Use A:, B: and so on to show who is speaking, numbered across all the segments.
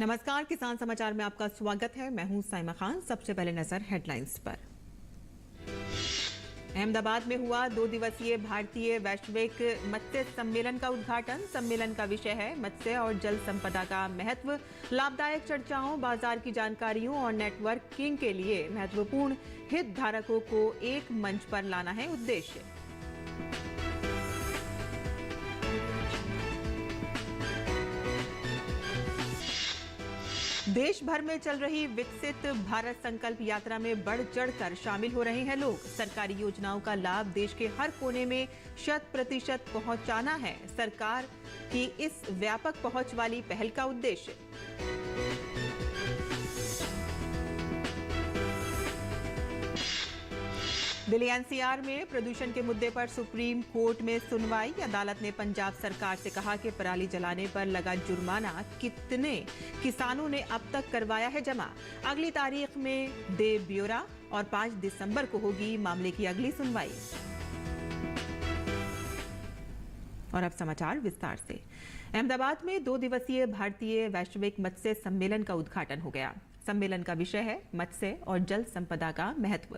A: नमस्कार, किसान समाचार में आपका स्वागत है। मैं हूं साइमा खान। सबसे पहले नजर हेडलाइंस पर। अहमदाबाद में हुआ 2 दिवसीय भारतीय वैश्विक मत्स्य सम्मेलन का उद्घाटन। सम्मेलन का विषय है मत्स्य और जल संपदा का महत्व। लाभदायक चर्चाओं, बाजार की जानकारियों और नेटवर्किंग के लिए महत्वपूर्ण हितधारकों को एक मंच पर लाना है उद्देश्य। देश भर में चल रही विकसित भारत संकल्प यात्रा में बढ़ चढ़कर शामिल हो रहे हैं लोग। सरकारी योजनाओं का लाभ देश के हर कोने में 100% पहुंचाना है सरकार की इस व्यापक पहुंच वाली पहल का उद्देश्य। दिल्ली एनसीआर में प्रदूषण के मुद्दे पर सुप्रीम कोर्ट में सुनवाई। अदालत ने पंजाब सरकार से कहा कि पराली जलाने पर लगा जुर्माना कितने किसानों ने अब तक करवाया है जमा। अगली तारीख में दे ब्यौरा और 5 दिसंबर को होगी मामले की अगली सुनवाई। और अब समाचार विस्तार से। अहमदाबाद में 2 दिवसीय भारतीय वैश्विक मत्स्य सम्मेलन का उद्घाटन हो गया। सम्मेलन का विषय है मत्स्य और जल संपदा का महत्व।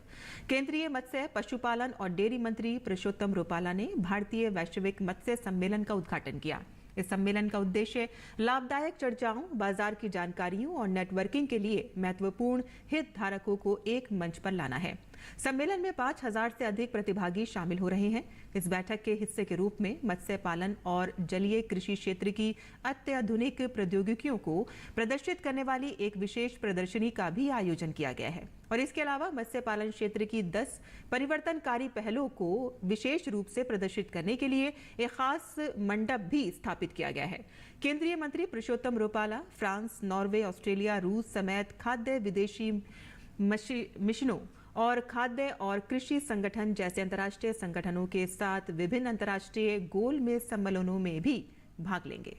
A: केंद्रीय मत्स्य, पशुपालन और डेयरी मंत्री पुरुषोत्तम रुपाला ने भारतीय वैश्विक मत्स्य सम्मेलन का उद्घाटन किया। इस सम्मेलन का उद्देश्य लाभदायक चर्चाओं, बाजार की जानकारियों और नेटवर्किंग के लिए महत्वपूर्ण हितधारकों को एक मंच पर लाना है। सम्मेलन में 5000 से अधिक प्रतिभागी शामिल हो रहे हैं। इस बैठक के हिस्से के रूप में मत्स्य पालन और जलीय कृषि क्षेत्र की अत्याधुनिक प्रौद्योगिकियों को प्रदर्शित करने वाली एक विशेष प्रदर्शनी का भी आयोजन किया गया है। और इसके अलावा मत्स्य पालन क्षेत्र की 10 परिवर्तनकारी पहलों को विशेष रूप से प्रदर्शित करने के लिए एक खास मंडप भी स्थापित किया गया है। केंद्रीय मंत्री Purushottam Rupala France, Norway, Australia, रूस समेत खाद्य विदेशी मिशनों और खाद्य और कृषि संगठन जैसे अंतर्राष्ट्रीय संगठनों के साथ विभिन्न अंतर्राष्ट्रीय गोलमेज सम्मेलनों में भी भाग लेंगे।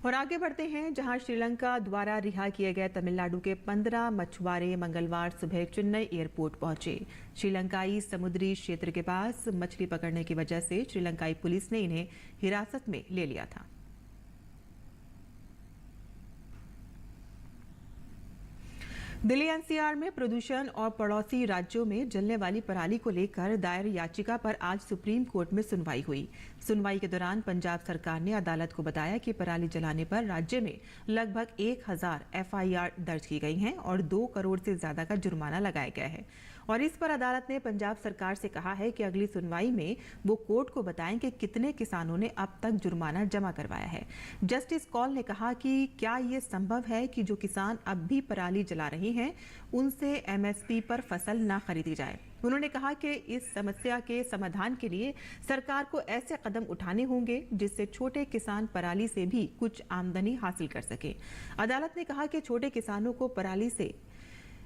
A: और आगे बढ़ते हैं, जहां श्रीलंका द्वारा रिहा किए गए तमिलनाडु के 15 मछुआरे मंगलवार सुबह चेन्नई एयरपोर्ट पहुंचे। श्रीलंकाई समुद्री क्षेत्र के पास मछली पकड़ने की वजह से श्रीलंकाई पुलिस ने इन्हें हिरासत में ले लिया था। दिल्ली एनसीआर में प्रदूषण और पड़ोसी राज्यों में जलने वाली पराली को लेकर दायर याचिका पर आज सुप्रीम कोर्ट में सुनवाई हुई। सुनवाई के दौरान पंजाब सरकार ने अदालत को बताया कि पराली जलाने पर राज्य में लगभग 1000 एफआईआर दर्ज की गई हैं और 2 करोड़ से ज्यादा का जुर्माना लगाया गया है। और इस पर अदालत ने पंजाब सरकार से कहा है कि अगली सुनवाई में वो कोर्ट को बताएं कि कितने किसानों ने अब तक जुर्माना जमा करवाया है। जस्टिस कौल ने कहा कि क्या ये संभव है कि जो किसान अब भी पराली जला रहे हैं उनसे एमएसपी पर फसल न खरीदी जाए। उन्होंने कहा कि इस समस्या के समाधान के लिए सरकार को ऐसे कदम उठाने होंगे जिससे छोटे किसान पराली से भी कुछ आमदनी हासिल कर सके। अदालत ने कहा कि छोटे किसानों को पराली से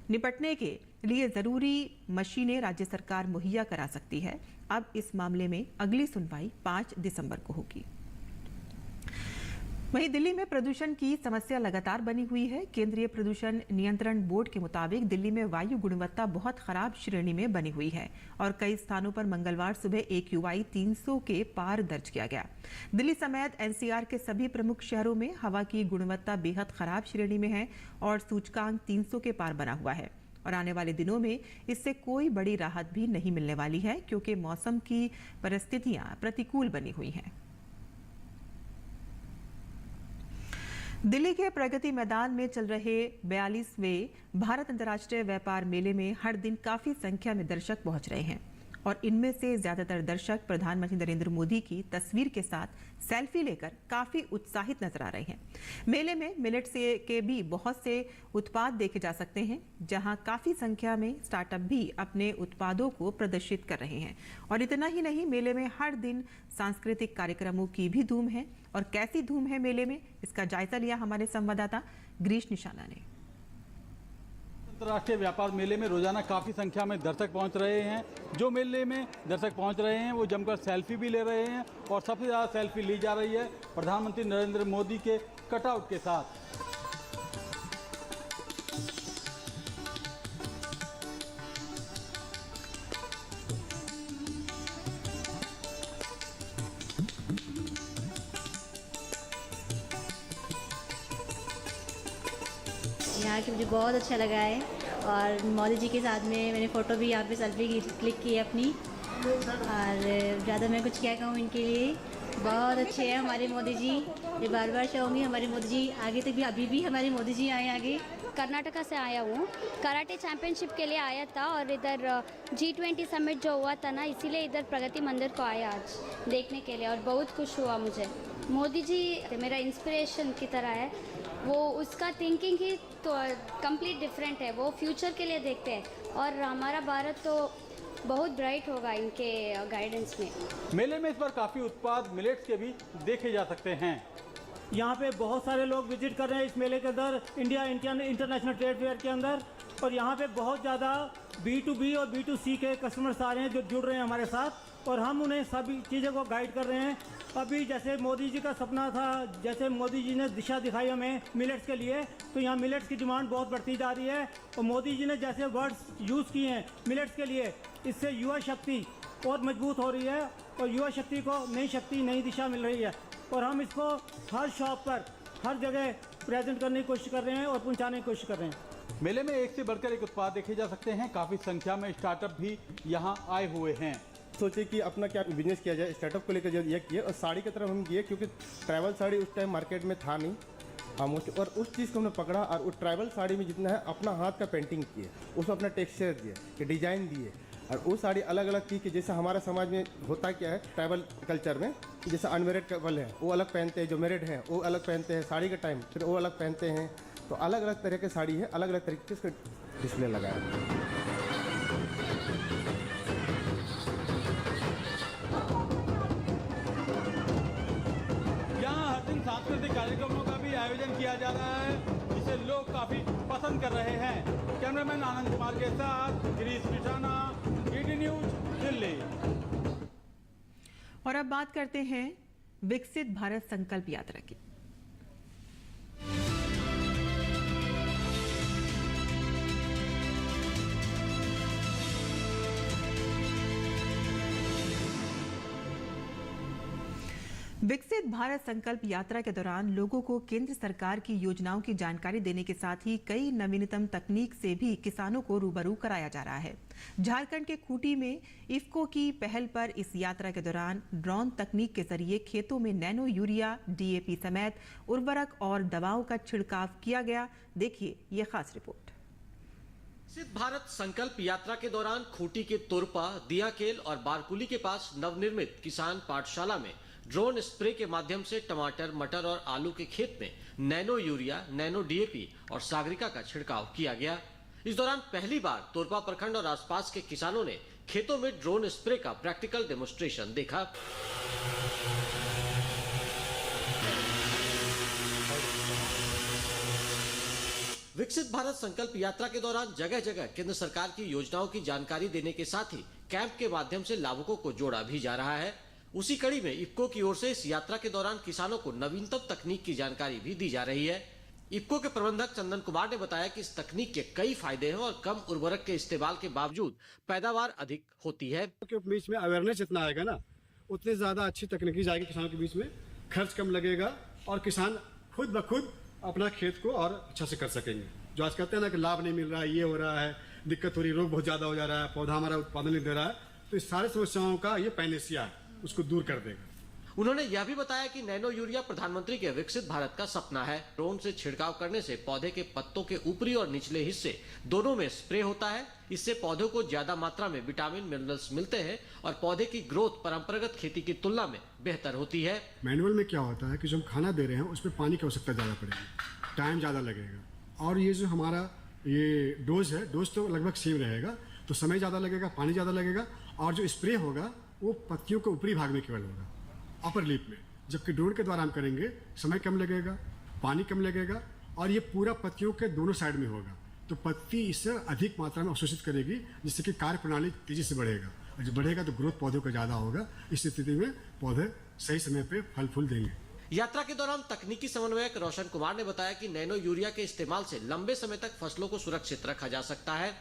A: निपटने के लिए जरूरी मशीनें राज्य सरकार मुहैया करा सकती है। अब इस मामले में अगली सुनवाई 5 दिसंबर को होगी। वहीं दिल्ली में प्रदूषण की समस्या लगातार बनी हुई है। केंद्रीय प्रदूषण नियंत्रण बोर्ड के मुताबिक दिल्ली में वायु गुणवत्ता बहुत खराब श्रेणी में बनी हुई है और कई स्थानों पर मंगलवार सुबह AQI 300 के पार दर्ज किया गया। दिल्ली समेत एनसीआर के सभी प्रमुख शहरों में हवा की गुणवत्ता बेहद खराब श्रेणी में है और सूचकांक 300 के पार बना हुआ है। और आने वाले दिनों में इससे कोई बड़ी राहत भी नहीं मिलने वाली है क्योंकि मौसम की परिस्थितियां प्रतिकूल बनी हुई हैं। दिल्ली के प्रगति मैदान में चल रहे 42वें भारत अंतर्राष्ट्रीय व्यापार मेले में हर दिन काफी संख्या में दर्शक पहुंच रहे हैं और इनमें से ज्यादातर दर्शक प्रधानमंत्री नरेंद्र मोदी की तस्वीर के साथ सेल्फी लेकर काफी उत्साहित नजर आ रहे हैं। मेले में मिलेट के भी बहुत से उत्पाद देखे जा सकते हैं, जहां काफी संख्या में स्टार्टअप भी अपने उत्पादों को प्रदर्शित कर रहे हैं। और इतना ही नहीं, मेले में हर दिन सांस्कृतिक कार्यक्रमों की भी धूम है। और कैसी धूम है मेले में, इसका जायजा लिया हमारे संवाददाता ग्रीश निशाना ने।
B: अंतर्राष्ट्रीय व्यापार मेले में रोजाना काफ़ी संख्या में दर्शक पहुंच रहे हैं। जो मेले में दर्शक पहुंच रहे हैं वो जमकर सेल्फी भी ले रहे हैं और सबसे ज़्यादा सेल्फी ली जा रही है प्रधानमंत्री नरेंद्र मोदी के कटआउट के साथ।
C: यहाँ के मुझे बहुत अच्छा लगा है। और मोदी जी के साथ में मैंने फ़ोटो भी यहाँ पे सेल्फी क्लिक की है अपनी। और ज़्यादा मैं कुछ क्या कहूँ इनके लिए, बहुत अच्छे हैं हमारे मोदी जी। ये बार बार चाहूँगी हमारे मोदी जी आगे तक भी, अभी भी हमारे मोदी जी आए आगे।
D: कर्नाटका से आया हूँ, कराटे चैंपियनशिप के लिए आया था और इधर G20 समिट जो हुआ था ना, इसीलिए इधर प्रगति मंदिर को आया आज देखने के लिए और बहुत खुश हुआ मुझे। मोदी जी मेरा इंस्पिरेशन की तरह है, वो उसका थिंकिंग ही तो कंप्लीट डिफरेंट है, वो फ्यूचर के लिए देखते हैं और हमारा भारत तो बहुत ब्राइट होगा इनके गाइडेंस में।
B: मेले में इस बार काफ़ी उत्पाद मिलेट्स के भी देखे जा सकते हैं।
E: यहाँ पे बहुत सारे लोग विजिट कर रहे हैं इस मेले के अंदर, इंटरनेशनल ट्रेड फेयर के अंदर। और यहाँ पे बहुत ज़्यादा B2B और B2C के कस्टमर्स आ रहे हैं जो जुड़ रहे हैं हमारे साथ, और हम उन्हें सभी चीज़ों को गाइड कर रहे हैं। अभी जैसे मोदी जी का सपना था, जैसे मोदी जी ने दिशा दिखाई हमें मिलेट्स के लिए, तो यहाँ मिलेट्स की डिमांड बहुत बढ़ती जा रही है। और मोदी जी ने जैसे वर्ड्स यूज़ किए हैं मिलेट्स के लिए, इससे युवा शक्ति और मजबूत हो रही है और युवा शक्ति को नई शक्ति, नई दिशा मिल रही है। और हम इसको हर शॉप पर, हर जगह प्रेजेंट करने की कोशिश कर रहे हैं और पहुंचाने की कोशिश कर रहे हैं।
B: मेले में एक से बढ़कर एक उत्पाद देखे जा सकते हैं। काफ़ी संख्या में स्टार्टअप भी यहाँ आए हुए हैं।
F: सोचे कि अपना क्या बिजनेस किया जाए, स्टार्टअप को लेकर जो ये किए, और साड़ी की तरफ हम किए क्योंकि ट्रैवल साड़ी उस टाइम मार्केट में था नहीं ऑलमोस्ट, और उस चीज़ को हमने पकड़ा और उस ट्रैवल साड़ी में जितना है अपना हाथ का पेंटिंग किए, उसमें अपना टेक्सचर दिए, डिज़ाइन दिए। और वो साड़ी अलग अलग थी कि जैसे हमारा समाज में होता क्या है ट्राइबल कल्चर में, जैसे अनमेरिड कपल है वो अलग पहनते हैं, जो मैरिड हैं वो अलग पहनते हैं साड़ी के टाइम, फिर वो अलग पहनते हैं। तो अलग अलग तरह की साड़ी है, अलग अलग तरीके से डिस्प्ले लगा है।
B: यहाँ हर दिन सांस्कृतिक कार्यक्रमों का भी आयोजन किया जा रहा है, जिसे लोग काफ़ी पसंद कर रहे हैं। कैमरामैन आनंद कुमार के साथ गिरीश मिठाना, DD न्यूज, दिल्ली।
A: और अब बात करते हैं विकसित भारत संकल्प यात्रा की। विकसित भारत संकल्प यात्रा के दौरान लोगों को केंद्र सरकार की योजनाओं की जानकारी देने के साथ ही कई नवीनतम तकनीक से भी किसानों को रूबरू कराया जा रहा है। झारखंड के खूंटी में इफ्को की पहल पर इस यात्रा के दौरान ड्रोन तकनीक के जरिए खेतों में नैनो यूरिया, DAP समेत उर्वरक और दवाओं का छिड़काव किया गया। देखिए ये खास रिपोर्ट।
G: विकसित भारत संकल्प यात्रा के दौरान खूंटी के तुरपा, दियाकेल और बारकुली के पास नवनिर्मित किसान पाठशाला में ड्रोन स्प्रे के माध्यम से टमाटर, मटर और आलू के खेत में नैनो यूरिया, नैनो DAP और सागरिका का छिड़काव किया गया। इस दौरान पहली बार तोरपा प्रखंड और आसपास के किसानों ने खेतों में ड्रोन स्प्रे का प्रैक्टिकल डेमोन्स्ट्रेशन देखा। विकसित भारत संकल्प यात्रा के दौरान जगह जगह केंद्र सरकार की योजनाओं की जानकारी देने के साथ ही कैंप के माध्यम से लाभुकों को जोड़ा भी जा रहा है। उसी कड़ी में इफ्को की ओर से इस यात्रा के दौरान किसानों को नवीनतम तकनीक की जानकारी भी दी जा रही है। इफ्को के प्रबंधक चंदन कुमार ने बताया कि इस तकनीक के कई फायदे हैं और कम उर्वरक के इस्तेमाल के बावजूद पैदावार अधिक होती है।
H: के बीच में अवेयरनेस जितना आएगा ना, उतनी ज्यादा अच्छी तकनीकी जाएगी किसानों के बीच में, खर्च कम लगेगा और किसान खुद ब खुद अपना खेत को और अच्छा से कर सकेंगे। जो आज कहते हैं ना कि लाभ नहीं मिल रहा है, ये हो रहा है, दिक्कत हो रही है, रोग बहुत ज्यादा हो जा रहा है, पौधा हमारा उत्पादन नहीं दे रहा है, तो इस सारी समस्याओं का ये पैनेसिया है, उसको दूर कर देगा।
G: उन्होंने यह भी बताया कि नैनो यूरिया प्रधानमंत्री के विकसित भारत का सपना है। ड्रोन से छिड़काव करने से पौधे के पत्तों के ऊपरी और निचले हिस्से दोनों में स्प्रे होता है। इससे पौधों को ज्यादा मात्रा में विटामिन, मिनरल्स मिलते हैं और पौधे की ग्रोथ परंपरागत खेती की तुलना में बेहतर होती है।
H: मैनुअल में क्या होता है कि जो हम खाना दे रहे हैं उसमें पानी की आवश्यकता ज्यादा पड़ेगी, टाइम ज्यादा लगेगा, और ये जो हमारा ये डोज है, डोज तो लगभग सेम रहेगा, तो समय ज्यादा लगेगा, पानी ज्यादा लगेगा, और जो स्प्रे होगा वो पत्तियों के ऊपरी भाग में केवल होगा, अपर लिप में। जबकि ड्रोन के द्वारा हम करेंगे, समय कम लगेगा, पानी कम लगेगा, और ये पूरा पत्तियों के दोनों साइड में होगा, तो पत्ती इससे अधिक मात्रा में अवशोषित करेगी, जिससे कि कार्य प्रणाली तेजी से बढ़ेगा, और जब बढ़ेगा तो ग्रोथ पौधों का ज्यादा होगा। इस स्थिति में पौधे सही समय पे फल फूल देंगे।
G: यात्रा के दौरान तकनीकी समन्वयक रोशन कुमार ने बताया कि नैनो यूरिया के इस्तेमाल से लंबे समय तक फसलों को सुरक्षित रखा जा सकता है।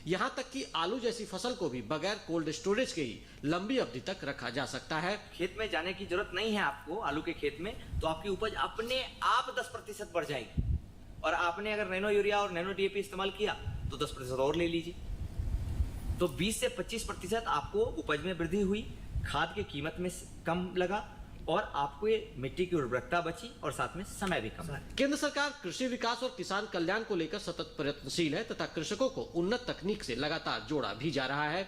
G: यहाँ तक कि आलू जैसी फसल को भी बगैर कोल्ड स्टोरेज के ही लंबी अवधि तक रखा जा सकता है।
I: खेत में जाने की जरूरत नहीं है आपको, आलू के खेत में, तो आपकी उपज अपने आप 10% बढ़ जाएगी। और आपने अगर नैनो यूरिया और नैनो डीएपी इस्तेमाल किया तो 10% और ले लीजिए। तो 20 से 25% आपको उपज में वृद्धि हुई, खाद की कीमत में कम लगा और आपको ये मिट्टी की उर्वरकता बची और साथ में समय भी कम।
G: केंद्र सरकार कृषि विकास और किसान कल्याण को लेकर सतत प्रयत्नशील है तथा कृषकों को उन्नत तकनीक से लगातार जोड़ा भी जा रहा है।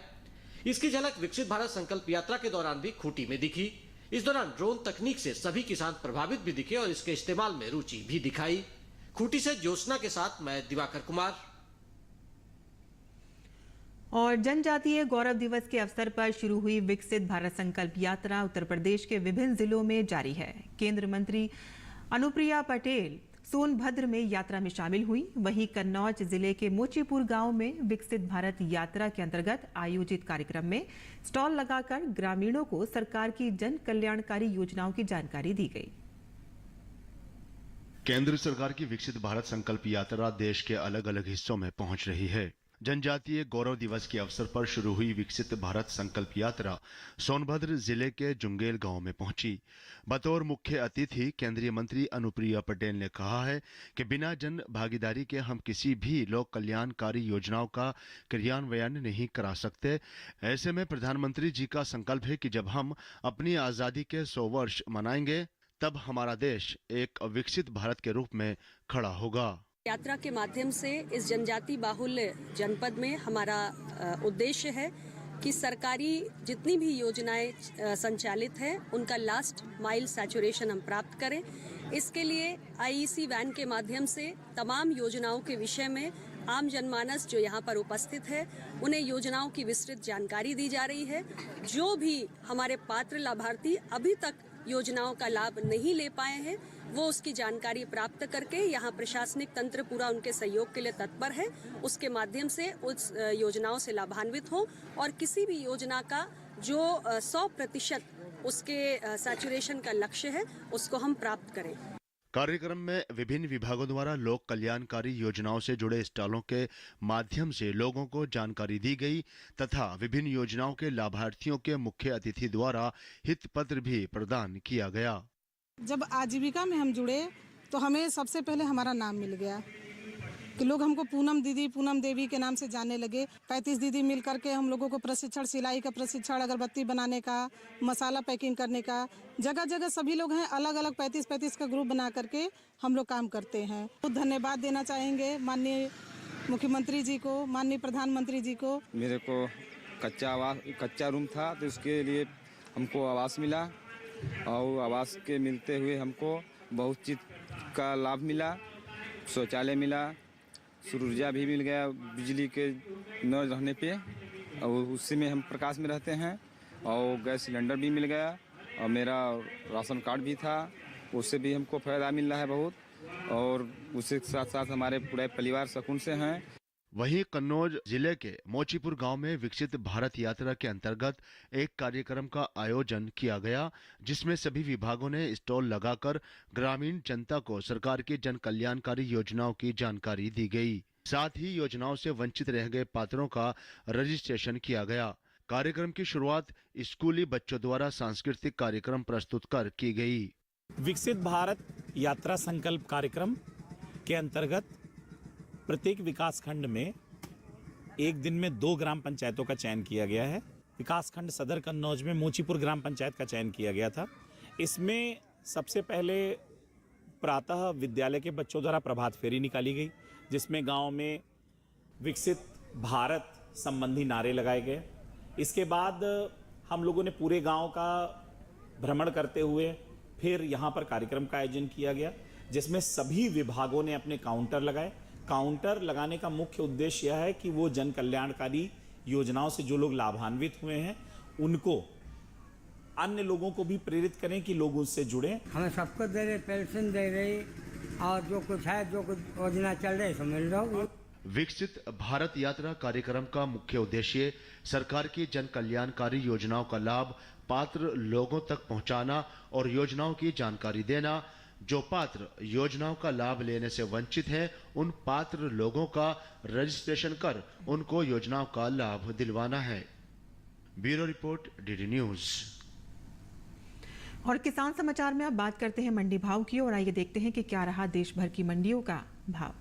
G: इसकी झलक विकसित भारत संकल्प यात्रा के दौरान भी खूंटी में दिखी। इस दौरान ड्रोन तकनीक से सभी किसान प्रभावित भी दिखे और इसके इस्तेमाल में रुचि भी दिखाई। खूंटी से ज्योत्सना के साथ मैं दिवाकर कुमार।
A: और जनजातीय गौरव दिवस के अवसर पर शुरू हुई विकसित भारत संकल्प यात्रा उत्तर प्रदेश के विभिन्न जिलों में जारी है। केंद्रीय मंत्री अनुप्रिया पटेल सोनभद्र में यात्रा में शामिल हुई। वहीं कन्नौज जिले के मोचीपुर गांव में विकसित भारत यात्रा के अंतर्गत आयोजित कार्यक्रम में स्टॉल लगाकर ग्रामीणों को सरकार की जन कल्याणकारी योजनाओं की जानकारी दी गई।
J: केंद्र सरकार की विकसित भारत संकल्प यात्रा देश के अलग अलग हिस्सों में पहुंच रही है। जनजातीय गौरव दिवस के अवसर पर शुरू हुई विकसित भारत संकल्प यात्रा सोनभद्र जिले के जुंगेल गांव में पहुंची। बतौर मुख्य अतिथि केंद्रीय मंत्री अनुप्रिया पटेल ने कहा है कि बिना जन भागीदारी के हम किसी भी लोक कल्याणकारी योजनाओं का क्रियान्वयन नहीं करा सकते। ऐसे में प्रधानमंत्री जी का संकल्प है कि जब हम अपनी आजादी के 100 वर्ष मनाएंगे तब हमारा देश एक विकसित भारत के रूप में खड़ा होगा।
K: यात्रा के माध्यम से इस जनजाति बाहुल्य जनपद में हमारा उद्देश्य है कि सरकारी जितनी भी योजनाएं संचालित हैं उनका लास्ट माइल सैचुरेशन हम प्राप्त करें। इसके लिए आईईसी वैन के माध्यम से तमाम योजनाओं के विषय में आम जनमानस जो यहाँ पर उपस्थित है उन्हें योजनाओं की विस्तृत जानकारी दी जा रही है। जो भी हमारे पात्र लाभार्थी अभी तक योजनाओं का लाभ नहीं ले पाए हैं वो उसकी जानकारी प्राप्त करके यहाँ प्रशासनिक तंत्र पूरा उनके सहयोग के लिए तत्पर है। उसके माध्यम से उस योजनाओं से लाभान्वित हो और किसी भी योजना का जो 100% उसके सैचुरेशन का लक्ष्य है उसको हम प्राप्त करें।
J: कार्यक्रम में विभिन्न विभागों द्वारा लोक कल्याणकारी योजनाओं से जुड़े स्टॉलों के माध्यम से लोगों को जानकारी दी गई तथा विभिन्न योजनाओं के लाभार्थियों के मुख्य अतिथि द्वारा हित पत्र भी प्रदान किया गया।
L: जब आजीविका में हम जुड़े तो हमें सबसे पहले हमारा नाम मिल गया कि लोग हमको पूनम दीदी, पूनम देवी के नाम से जानने लगे। 35 दीदी मिल करके हम लोगों को प्रशिक्षण, सिलाई का प्रशिक्षण, अगरबत्ती बनाने का, मसाला पैकिंग करने का, जगह जगह सभी लोग हैं अलग अलग 35-35 का ग्रुप बना करके हम लोग काम करते हैं। तो धन्यवाद देना चाहेंगे माननीय मुख्यमंत्री जी को, माननीय प्रधानमंत्री जी को।
M: मेरे को कच्चा रूम था तो उसके लिए हमको आवास मिला और आवास के मिलते हुए हमको बहुत चीज़ का लाभ मिला। शौचालय मिला, सूर्य भी मिल गया बिजली के न रहने पे और उसी में हम प्रकाश में रहते हैं और गैस सिलेंडर भी मिल गया और मेरा राशन कार्ड भी था उससे भी हमको फ़ायदा मिल रहा है बहुत और उसके साथ साथ हमारे पूरे परिवार सुकून से हैं।
J: वहीं कन्नौज जिले के मोचीपुर गांव में विकसित भारत यात्रा के अंतर्गत एक कार्यक्रम का आयोजन किया गया जिसमें सभी विभागों ने स्टॉल लगाकर ग्रामीण जनता को सरकार की जन कल्याणकारी योजनाओं की जानकारी दी गई। साथ ही योजनाओं से वंचित रह गए पात्रों का रजिस्ट्रेशन किया गया। कार्यक्रम की शुरुआत स्कूली बच्चों द्वारा सांस्कृतिक कार्यक्रम प्रस्तुत कर की गई।
N: विकसित भारत यात्रा संकल्प कार्यक्रम के अंतर्गत प्रत्येक विकास खंड में एक दिन में 2 ग्राम पंचायतों का चयन किया गया है। विकास खंड सदर कन्नौज में मोचीपुर ग्राम पंचायत का चयन किया गया था। इसमें सबसे पहले प्रातः विद्यालय के बच्चों द्वारा प्रभात फेरी निकाली गई जिसमें गांव में विकसित भारत संबंधी नारे लगाए गए। इसके बाद हम लोगों ने पूरे गांव का भ्रमण करते हुए फिर यहाँ पर कार्यक्रम का आयोजन किया गया जिसमें सभी विभागों ने अपने काउंटर लगाए। काउंटर लगाने का मुख्य उद्देश्य यह है कि वो जन कल्याणकारी योजनाओं से जो लोग लाभान्वित हुए हैं उनको अन्य लोगों को भी प्रेरित करें कि लोग उससे जुड़ें।
O: हमें सबको दे रहे, पेंशन दे रहे और जो कुछ है जो कुछ योजना चल रही है मिल रहा।
J: विकसित भारत यात्रा कार्यक्रम का मुख्य उद्देश्य सरकार की जन कल्याणकारी योजनाओं का लाभ पात्र लोगों तक पहुंचाना और योजनाओं की जानकारी देना। जो पात्र योजनाओं का लाभ लेने से वंचित हैं, उन पात्र लोगों का रजिस्ट्रेशन कर उनको योजनाओं का लाभ दिलवाना है। Bureau report, DD news.
A: और किसान समाचार में अब बात करते हैं मंडी भाव की और आइए देखते हैं कि क्या रहा देश भर की मंडियों का भाव।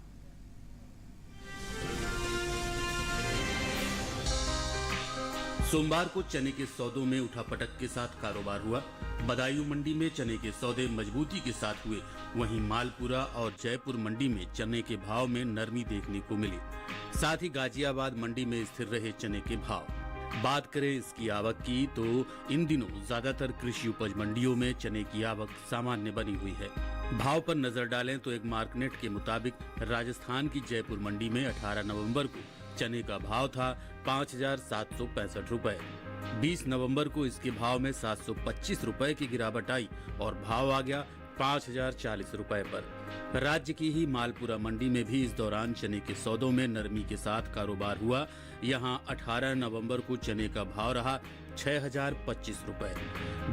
P: सोमवार को चने के सौदों में उठापटक के साथ कारोबार हुआ। बदायूं मंडी में चने के सौदे मजबूती के साथ हुए, वहीं मालपुरा और जयपुर मंडी में चने के भाव में नरमी देखने को मिली। साथ ही गाजियाबाद मंडी में स्थिर रहे चने के भाव। बात करें इसकी आवक की तो इन दिनों ज्यादातर कृषि उपज मंडियों में चने की आवक सामान्य बनी हुई है। भाव पर नजर डालें तो एक मार्कनेट के मुताबिक राजस्थान की जयपुर मंडी में 18 नवंबर को चने का भाव था 5,765 रुपए। 20 नवंबर को इसके भाव में 725 रुपए की गिरावट आई और भाव आ गया 5,040 रुपए पर। राज्य की ही मालपुरा मंडी में भी इस दौरान चने के सौदों में नरमी के साथ कारोबार हुआ। यहां 18 नवंबर को चने का भाव रहा 6,025 रुपए।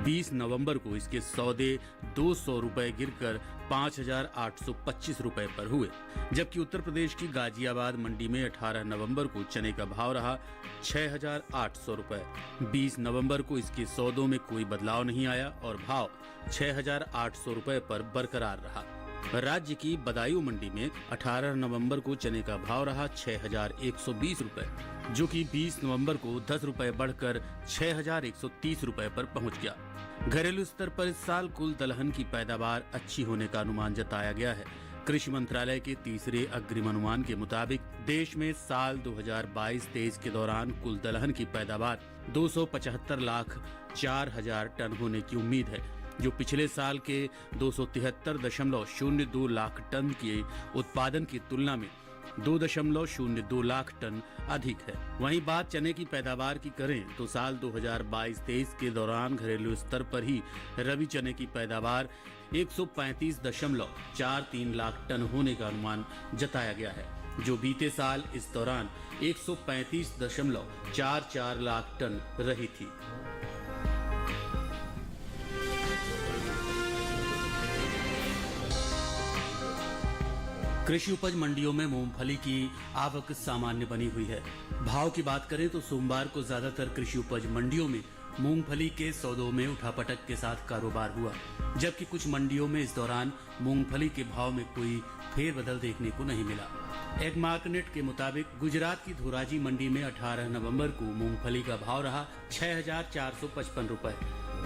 P: 20 नवंबर को इसके सौदे 200 रुपए गिरकर 5,825 रुपए पर हुए, जबकि उत्तर प्रदेश की गाजियाबाद मंडी में 18 नवंबर को चने का भाव रहा 6,800 रुपए। 20 नवंबर को इसके सौदों में कोई बदलाव नहीं आया और भाव 6,800 रुपए पर बरकरार रहा। राज्य की बदायूं मंडी में 18 नवंबर को चने का भाव रहा 6,120 रुपए, जो कि 20 नवंबर को 10 रुपए बढ़कर 6,130 रुपए पर पहुंच गया। घरेलू स्तर पर इस साल कुल दलहन की पैदावार अच्छी होने का अनुमान जताया गया है। कृषि मंत्रालय के तीसरे अग्रिम अनुमान के मुताबिक देश में साल 2022-23 के दौरान कुल दलहन की पैदावार 275 लाख 4,000 टन होने की उम्मीद है, जो पिछले साल के 273.02 लाख टन के उत्पादन की तुलना में 2.02 लाख टन अधिक है। वहीं बात चने की पैदावार की करें तो साल 2022-23 के दौरान घरेलू स्तर पर ही रबी चने की पैदावार 135.43 लाख टन होने का अनुमान जताया गया है, जो बीते साल इस दौरान 135.44 लाख टन रही थी। कृषि उपज मंडियों में मूंगफली की आवक सामान्य बनी हुई है। भाव की बात करें तो सोमवार को ज्यादातर कृषि उपज मंडियों में मूंगफली के सौदों में उठापटक के साथ कारोबार हुआ, जबकि कुछ मंडियों में इस दौरान मूंगफली के भाव में कोई फेरबदल देखने को नहीं मिला। एक मार्कनेट के मुताबिक गुजरात की धोराजी मंडी में 18 नवंबर को मूंगफली का भाव रहा 6,455 रुपए।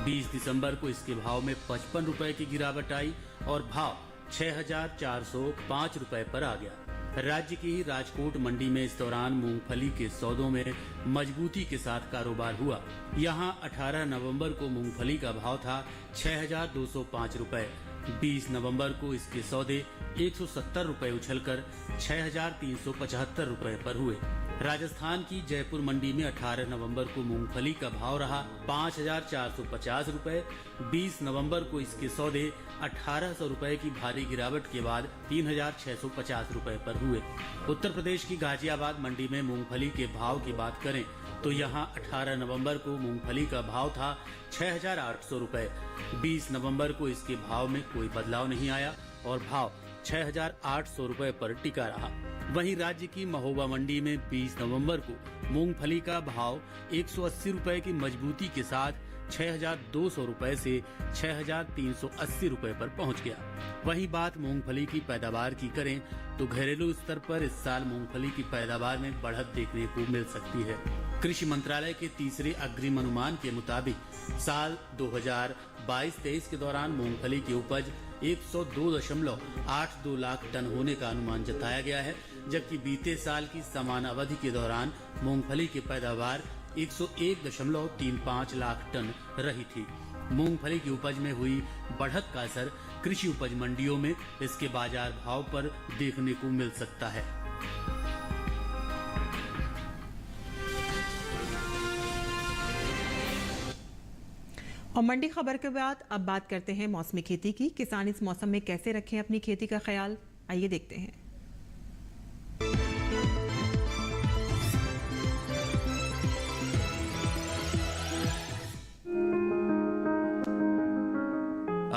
P: 20 दिसंबर को इसके भाव में 55 रुपए की गिरावट आई और भाव 6,405 रुपए पर आ गया। राज्य की ही राजकोट मंडी में इस दौरान मूंगफली के सौदों में मजबूती के साथ कारोबार हुआ। यहां 18 नवंबर को मूंगफली का भाव था 6,205 रुपए। 20 नवंबर को इसके सौदे 170 रुपए उछलकर 6,375 रुपए पर हुए। राजस्थान की जयपुर मंडी में 18 नवंबर को मूंगफली का भाव रहा 5,450 रुपए। 20 नवंबर को इसके सौदे 1,800 रुपए की भारी गिरावट के बाद 3,650 रुपए पर हुए। उत्तर प्रदेश की गाजियाबाद मंडी में मूंगफली के भाव की बात करें तो यहां 18 नवंबर को मूंगफली का भाव था 6,800 रुपए। 20 नवंबर को इसके भाव में कोई बदलाव नहीं आया और भाव 6,800 रुपए पर टिका रहा। वहीं राज्य की महोबा मंडी में 20 नवंबर को मूंगफली का भाव 180 रुपए की मजबूती के साथ 6,200 रुपए से 6,380 रुपए पर पहुंच गया। वहीं बात मूंगफली की पैदावार की करें तो घरेलू स्तर पर इस साल मूंगफली की पैदावार में बढ़त देखने को मिल सकती है। कृषि मंत्रालय के तीसरे अग्रिम अनुमान के मुताबिक साल 2022-23 के दौरान मूंगफली की उपज 102.82 लाख टन होने का अनुमान जताया गया है, जबकि बीते साल की समान अवधि के दौरान मूंगफली की पैदावार 101.35 लाख टन रही थी। मूंगफली की उपज में हुई बढ़त का असर कृषि उपज मंडियों में इसके बाजार भाव पर देखने को मिल सकता है।
A: और मंडी खबर के बाद अब बात करते हैं मौसमी खेती की। किसान इस मौसम में कैसे रखें अपनी खेती का ख्याल, आइए देखते हैं।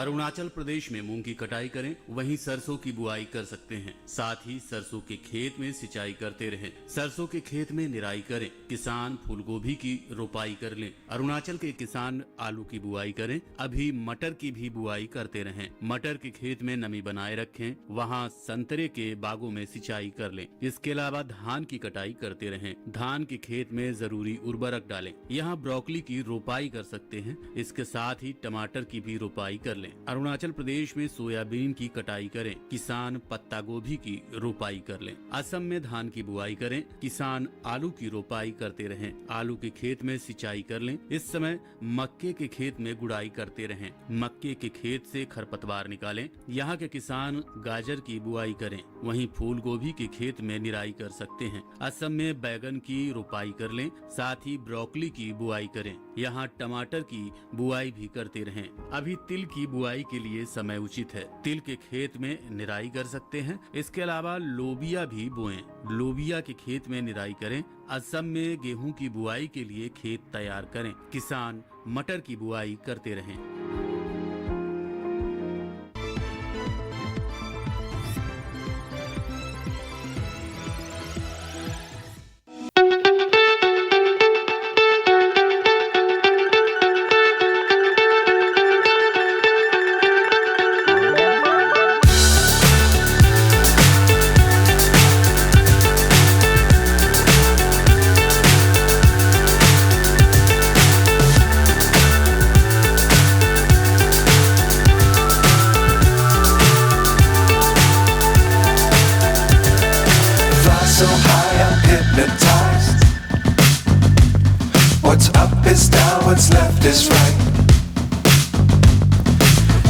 P: अरुणाचल प्रदेश में मूंग की कटाई करें, वहीं सरसों की बुआई कर सकते हैं। साथ ही सरसों के खेत में सिंचाई करते रहें। सरसों के खेत में निराई करें। किसान फूल गोभी की रोपाई कर लें। अरुणाचल के किसान आलू की बुआई करें। अभी मटर की भी बुआई करते रहें। मटर के खेत में नमी बनाए रखें। वहां संतरे के बागों में सिंचाई कर लें। इसके अलावा धान की कटाई करते रहें। धान के खेत में जरूरी उर्वरक डालें। यहाँ ब्रोकली की रोपाई कर सकते हैं। इसके साथ ही टमाटर की भी रोपाई कर लें। अरुणाचल प्रदेश में सोयाबीन की कटाई करें। किसान पत्ता गोभी की रोपाई कर लें। असम में धान की बुआई करें। किसान आलू की रोपाई करते रहें। आलू के खेत में सिंचाई कर लें। इस समय मक्के के खेत में गुड़ाई करते रहें। मक्के के खेत से खरपतवार निकालें। यहाँ के किसान गाजर की बुआई करें। वहीं फूल गोभी के खेत में निराई कर सकते हैं। असम में बैगन की रोपाई कर लें। साथ ही ब्रोकली की बुआई करें। यहाँ टमाटर की बुआई भी करते रहें। अभी तिल की बुआई के लिए समय उचित है। तिल के खेत में निराई कर सकते हैं। इसके अलावा लोबिया भी बोएं। लोबिया के खेत में निराई करें। असम में गेहूं की बुआई के लिए खेत तैयार करें। किसान मटर की बुआई करते रहें।
Q: So high I'm hypnotized. What's up is down, what's left is right.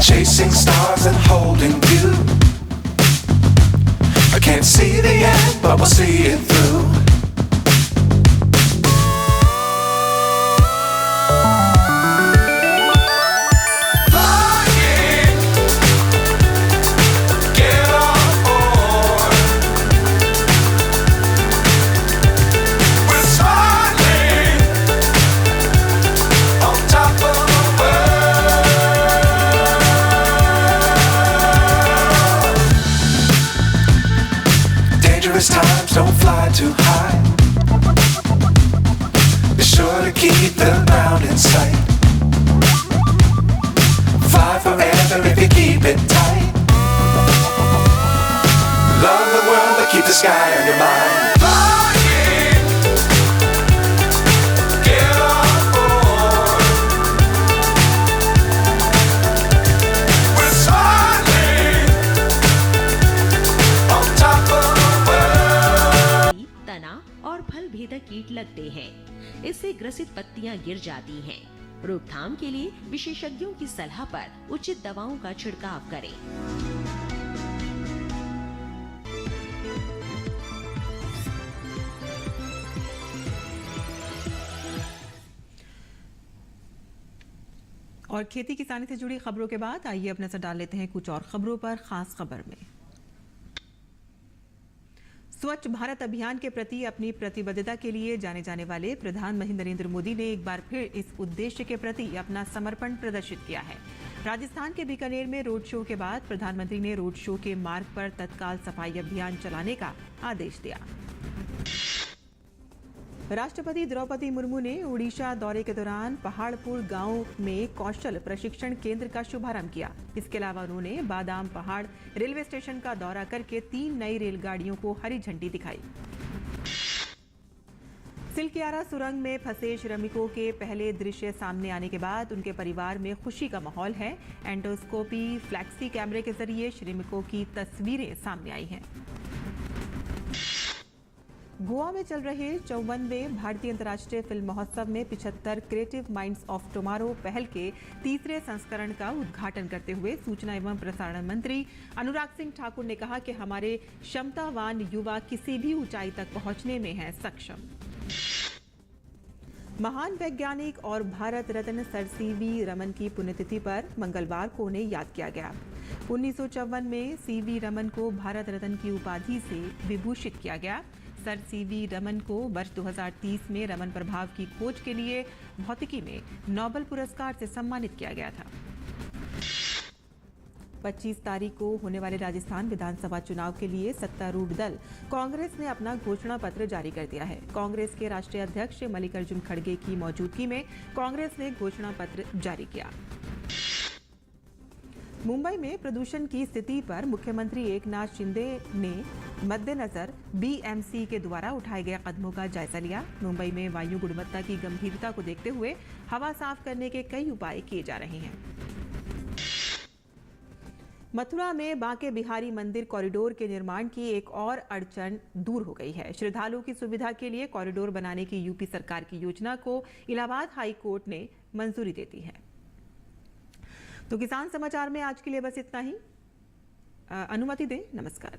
Q: Chasing stars and holding you. I can't see the end, but we'll see it through. Times don't fly too high. Be sure to keep the ground in sight. Fly forever if you keep it tight. Love the world but keep the sky on your mind.
R: भेदक कीट लगते हैं। इससे ग्रसित पत्तियां गिर जाती हैं। रोकथाम के लिए विशेषज्ञों की सलाह पर उचित दवाओं का छिड़काव करें।
A: और खेती किसानी से जुड़ी खबरों के बाद आइए अब नजर डाल लेते हैं कुछ और खबरों पर। खास खबर में स्वच्छ भारत अभियान के प्रति अपनी प्रतिबद्धता के लिए जाने जाने वाले प्रधानमंत्री नरेंद्र मोदी ने एक बार फिर इस उद्देश्य के प्रति अपना समर्पण प्रदर्शित किया है। राजस्थान के बीकानेर में रोड शो के बाद प्रधानमंत्री ने रोड शो के मार्ग पर तत्काल सफाई अभियान चलाने का आदेश दिया। राष्ट्रपति द्रौपदी मुर्मू ने ओडिशा दौरे के दौरान पहाड़पुर गांव में कौशल प्रशिक्षण केंद्र का शुभारंभ किया। इसके अलावा उन्होंने बादाम पहाड़ रेलवे स्टेशन का दौरा करके 3 नई रेलगाड़ियों को हरी झंडी दिखाई। सिलकियारा सुरंग में फंसे श्रमिकों के पहले दृश्य सामने आने के बाद उनके परिवार में खुशी का माहौल है। एंडोस्कोपी फ्लैक्सी कैमरे के जरिए श्रमिकों की तस्वीरें सामने आई हैं। गोवा में चल रहे 54वें भारतीय अंतर्राष्ट्रीय फिल्म महोत्सव में 75 क्रिएटिव माइंड्स ऑफ टुमारो पहल के तीसरे संस्करण का उद्घाटन करते हुए सूचना एवं प्रसारण मंत्री अनुराग सिंह ठाकुर ने कहा कि हमारे क्षमतावान युवा किसी भी ऊंचाई तक पहुंचने में हैं सक्षम। महान वैज्ञानिक और भारत रत्न सर सीवी रमन की पुण्यतिथि पर मंगलवार को उन्हें याद किया गया। 1954 में सीवी रमन को भारत रत्न की उपाधि से विभूषित किया गया। सर सीवी रमन को वर्ष 2030 में रमन प्रभाव की खोज के लिए भौतिकी में नोबेल पुरस्कार से सम्मानित किया गया था। 25 तारीख को होने वाले राजस्थान विधानसभा चुनाव के लिए सत्तारूढ़ दल कांग्रेस ने अपना घोषणा पत्र जारी कर दिया है। कांग्रेस के राष्ट्रीय अध्यक्ष मल्लिकार्जुन खड़गे की मौजूदगी में कांग्रेस ने घोषणा पत्र जारी किया। मुंबई में प्रदूषण की स्थिति पर मुख्यमंत्री एकनाथ शिंदे ने मद्देनजर बीएमसी के द्वारा उठाए गए कदमों का जायजा लिया। मुंबई में वायु गुणवत्ता की गंभीरता को देखते हुए हवा साफ करने के कई उपाय किए जा रहे हैं। मथुरा में बांके बिहारी मंदिर कॉरिडोर के निर्माण की एक और अड़चन दूर हो गई है। श्रद्धालुओं की सुविधा के लिए कॉरिडोर बनाने की यूपी सरकार की योजना को इलाहाबाद हाई कोर्ट ने मंजूरी दे दी है। तो किसान समाचार में आज के लिए बस इतना ही। अनुमति दें। नमस्कार।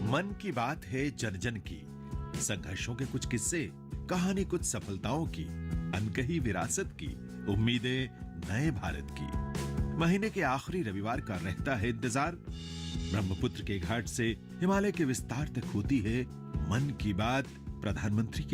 S: मन की बात है जन जन की, संघर्षों के कुछ किस्से, कहानी कुछ सफलताओं की, अनकही विरासत की, उम्मीदें नए भारत की। महीने के आखिरी रविवार का रहता है इंतजार। ब्रह्मपुत्र के घाट से हिमालय के विस्तार तक होती है मन की बात, प्रधानमंत्री के